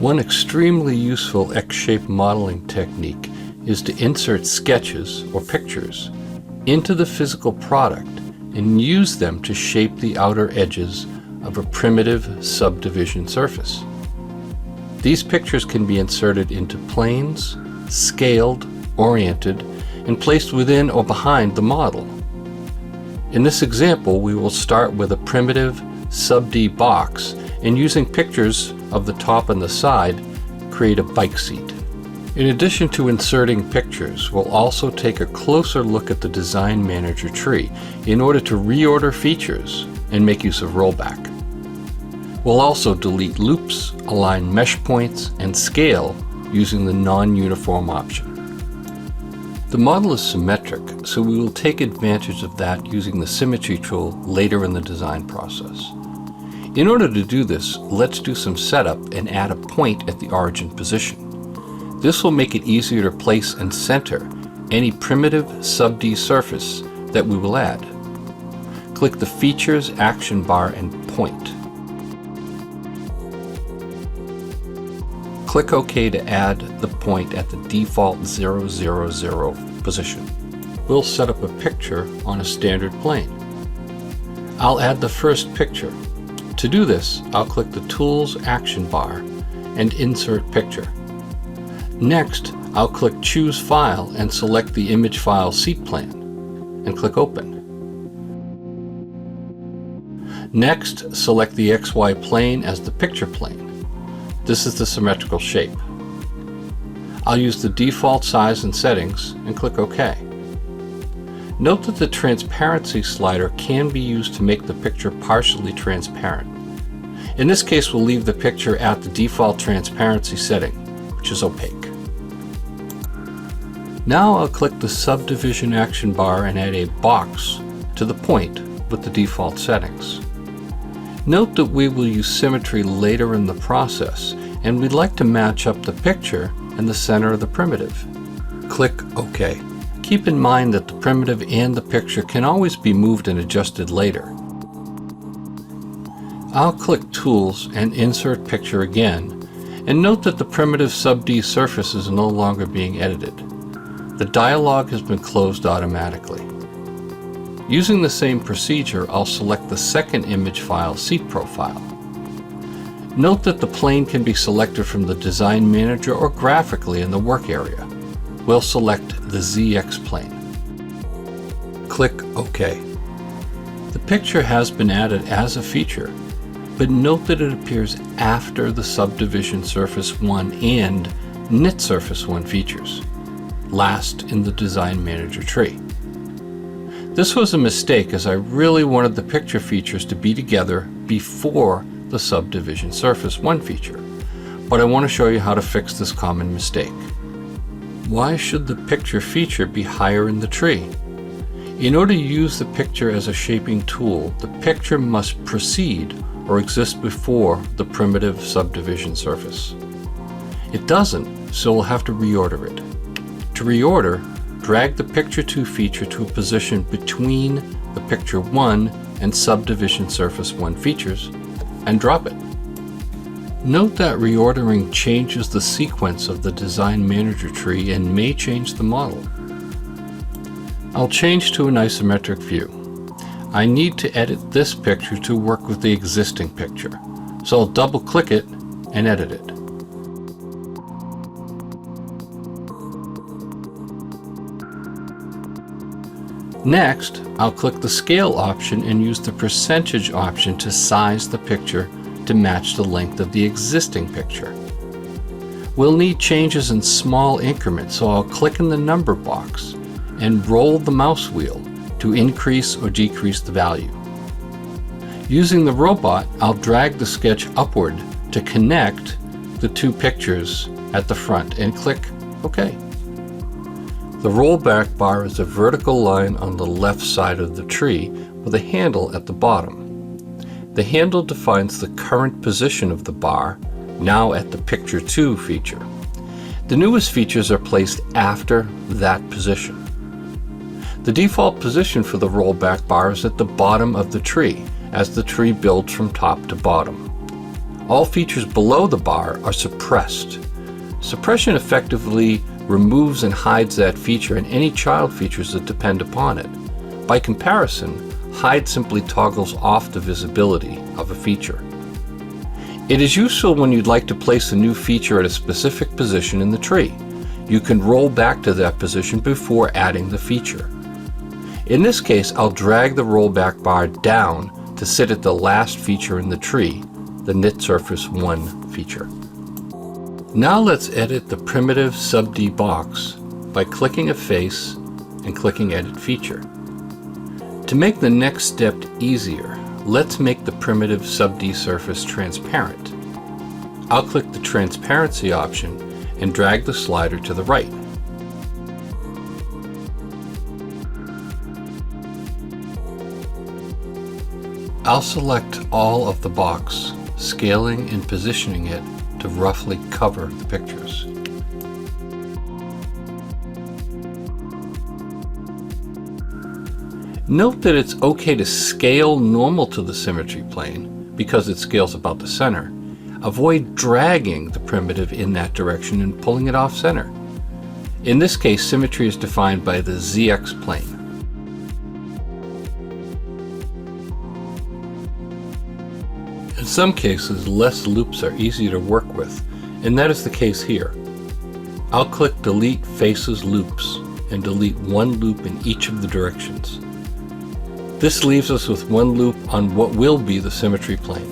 One extremely useful X-shape modeling technique is to insert sketches or pictures into the physical product and use them to shape the outer edges of a primitive subdivision surface. These pictures can be inserted into planes, scaled, oriented, and placed within or behind the model. In this example, we will start with a primitive Sub-D box and using pictures of the top and the side, create a bike seat. In addition to inserting pictures, we'll also take a closer look at the Design Manager tree in order to reorder features and make use of rollback. We'll also delete loops, align mesh points, and scale using the non-uniform option. The model is symmetric, so we will take advantage of that using the Symmetry tool later in the design process. In order to do this, let's do some setup and add a point at the origin position. This will make it easier to place and center any primitive Sub-D surface that we will add. Click the Features action bar and point. Click OK to add the point at the default 0, 0, 0 position. We'll set up a picture on a standard plane. I'll add the first picture. To do this, I'll click the Tools action bar and Insert Picture. Next, I'll click Choose File and select the image file seat plan and click Open. Next, select the XY plane as the picture plane. This is the symmetrical shape. I'll use the default size and settings and click OK. Note that the transparency slider can be used to make the picture partially transparent. In this case, we'll leave the picture at the default transparency setting, which is opaque. Now I'll click the Subdivision action bar and add a box to the point with the default settings. Note that we will use symmetry later in the process, and we'd like to match up the picture and the center of the primitive. Click OK. Keep in mind that the primitive and the picture can always be moved and adjusted later. I'll click Tools and Insert Picture again, and note that the primitive Sub-D surface is no longer being edited. The dialog has been closed automatically. Using the same procedure, I'll select the second image file seat profile. Note that the plane can be selected from the Design Manager or graphically in the work area. We'll select the ZX plane. Click OK. The picture has been added as a feature, but note that it appears after the Subdivision Surface 1 and Knit Surface 1 features, last in the Design Manager tree. This was a mistake as I really wanted the picture features to be together before the Subdivision Surface 1 feature, but I want to show you how to fix this common mistake. Why should the picture feature be higher in the tree? In order to use the picture as a shaping tool, the picture must precede or exist before the primitive subdivision surface. It doesn't, so we'll have to reorder it. To reorder, drag the Picture 2 feature to a position between the Picture 1 and Subdivision Surface 1 features and drop it. Note that reordering changes the sequence of the Design Manager tree and may change the model. I'll change to an isometric view. I need to edit this picture to work with the existing picture, so I'll double-click it and edit it. Next, I'll click the Scale option and use the Percentage option to size the picture to match the length of the existing picture. We'll need changes in small increments, so I'll click in the number box and roll the mouse wheel to increase or decrease the value. Using the robot, I'll drag the sketch upward to connect the two pictures at the front and click OK. The rollback bar is a vertical line on the left side of the tree with a handle at the bottom. The handle defines the current position of the bar, now at the Picture 2 feature. The newest features are placed after that position. The default position for the rollback bar is at the bottom of the tree, as the tree builds from top to bottom. all features below the bar are suppressed. Suppression effectively removes and hides that feature and any child features that depend upon it. By comparison, hide simply toggles off the visibility of a feature. It is useful when you'd like to place a new feature at a specific position in the tree. You can roll back to that position before adding the feature. In this case, I'll drag the rollback bar down to sit at the last feature in the tree, the Knit Surface 1 feature. Now let's edit the primitive Sub-D box by clicking a face and clicking Edit Feature. To make the next step easier, let's make the primitive Sub-D surface transparent. I'll click the Transparency option and drag the slider to the right. I'll select all of the box, scaling and positioning it to roughly cover the pictures. Note that it's okay to scale normal to the symmetry plane because it scales about the center. Avoid dragging the primitive in that direction and pulling it off center. In this case, symmetry is defined by the ZX plane. In some cases, less loops are easier to work with, and that is the case here. I'll click Delete Faces Loops and delete one loop in each of the directions. This leaves us with one loop on what will be the symmetry plane.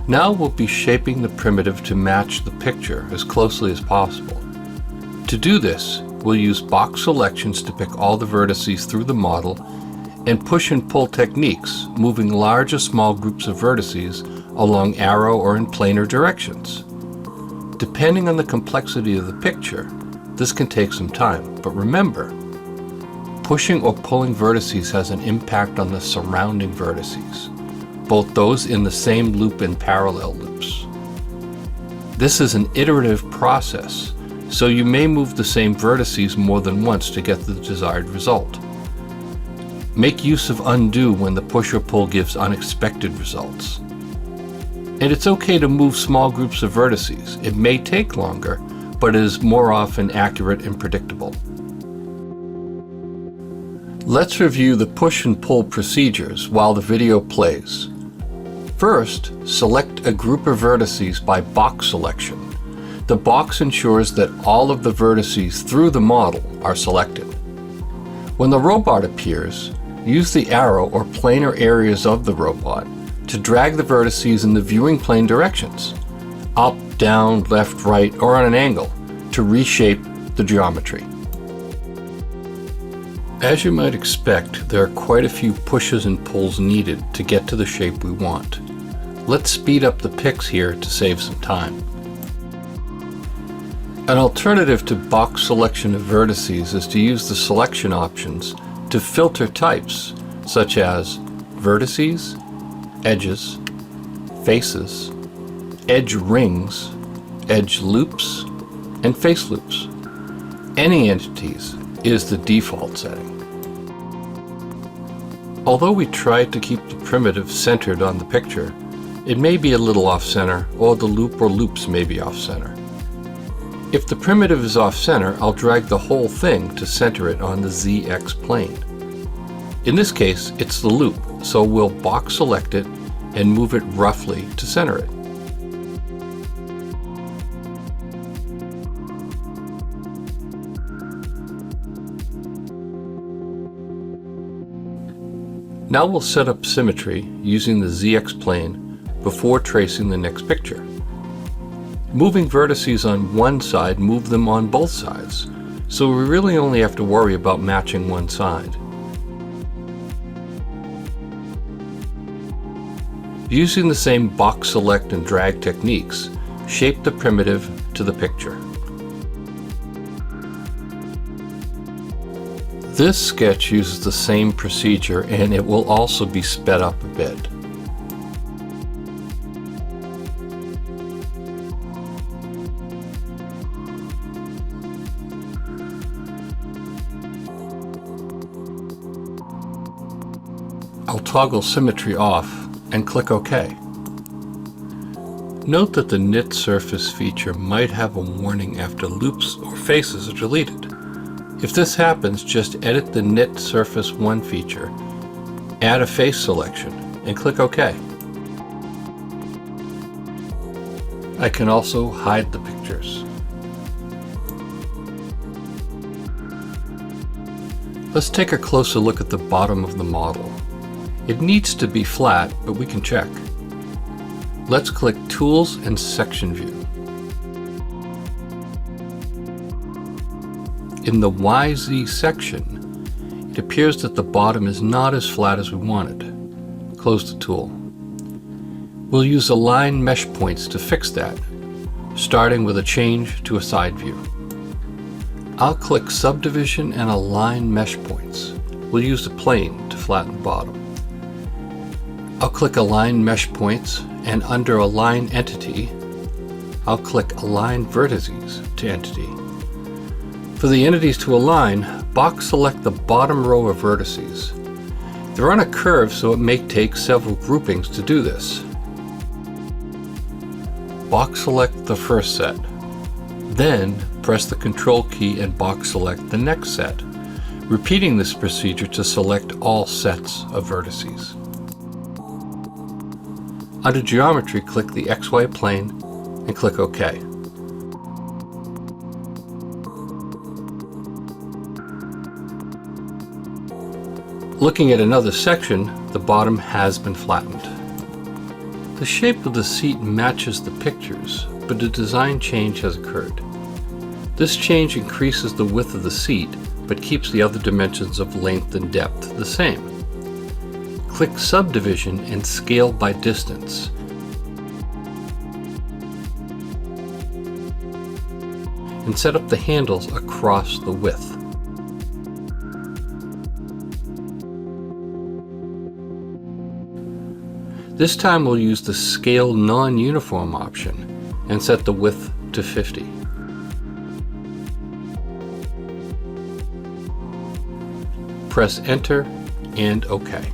Now we'll be shaping the primitive to match the picture as closely as possible. To do this, we'll use box selections to pick all the vertices through the model and push and pull techniques, moving large or small groups of vertices along arrow or in planar directions. Depending on the complexity of the picture, this can take some time, but remember, pushing or pulling vertices has an impact on the surrounding vertices, both those in the same loop and parallel loops. This is an iterative process, so you may move the same vertices more than once to get the desired result. Make use of undo when the push or pull gives unexpected results. And it's okay to move small groups of vertices. It may take longer, but it is more often accurate and predictable. Let's review the push and pull procedures while the video plays. First, select a group of vertices by box selection. The box ensures that all of the vertices through the model are selected. When the robot appears, use the arrow or planar areas of the robot to drag the vertices in the viewing plane directions, up, down, left, right, or on an angle, to reshape the geometry. As you might expect, there are quite a few pushes and pulls needed to get to the shape we want. Let's speed up the picks here to save some time. An alternative to box selection of vertices is to use the selection options to filter types such as vertices, edges, faces, edge rings, edge loops, and face loops. Any entities is the default setting. Although we tried to keep the primitive centered on the picture, it may be a little off-center, or the loop or loops may be off-center. If the primitive is off-center, I'll drag the whole thing to center it on the ZX plane. In this case, it's the loop, so we'll box select it and move it roughly to center it. Now we'll set up symmetry using the ZX plane before tracing the next picture. Moving vertices on one side move them on both sides, so we really only have to worry about matching one side. Using the same box select and drag techniques, shape the primitive to the picture. This sketch uses the same procedure and it will also be sped up a bit. I'll toggle symmetry off and click OK. Note that the knit surface feature might have a warning after loops or faces are deleted. If this happens, just edit the knit surface 1 feature, add a face selection, and click OK. I can also hide the pictures. Let's take a closer look at the bottom of the model. It needs to be flat, but we can check. Let's click Tools and Section View. In the YZ section, it appears that the bottom is not as flat as we wanted. Close the tool. We'll use Align Mesh Points to fix that, starting with a change to a side view. I'll click Subdivision and Align Mesh Points. We'll use the plane to flatten the bottom. I'll click Align Mesh Points, and under Align Entity, I'll click Align Vertices to Entity. For the entities to align, box select the bottom row of vertices. They're on a curve, so it may take several groupings to do this. Box select the first set. Then press the Control key and box select the next set, repeating this procedure to select all sets of vertices. Under Geometry, click the XY plane and click OK. Looking at another section, the bottom has been flattened. The shape of the seat matches the pictures, but a design change has occurred. This change increases the width of the seat, but keeps the other dimensions of length and depth the same. Click Subdivision and Scale by Distance. And set up the handles across the width. This time we'll use the Scale Non-Uniform option and set the width to 50. Press Enter and OK.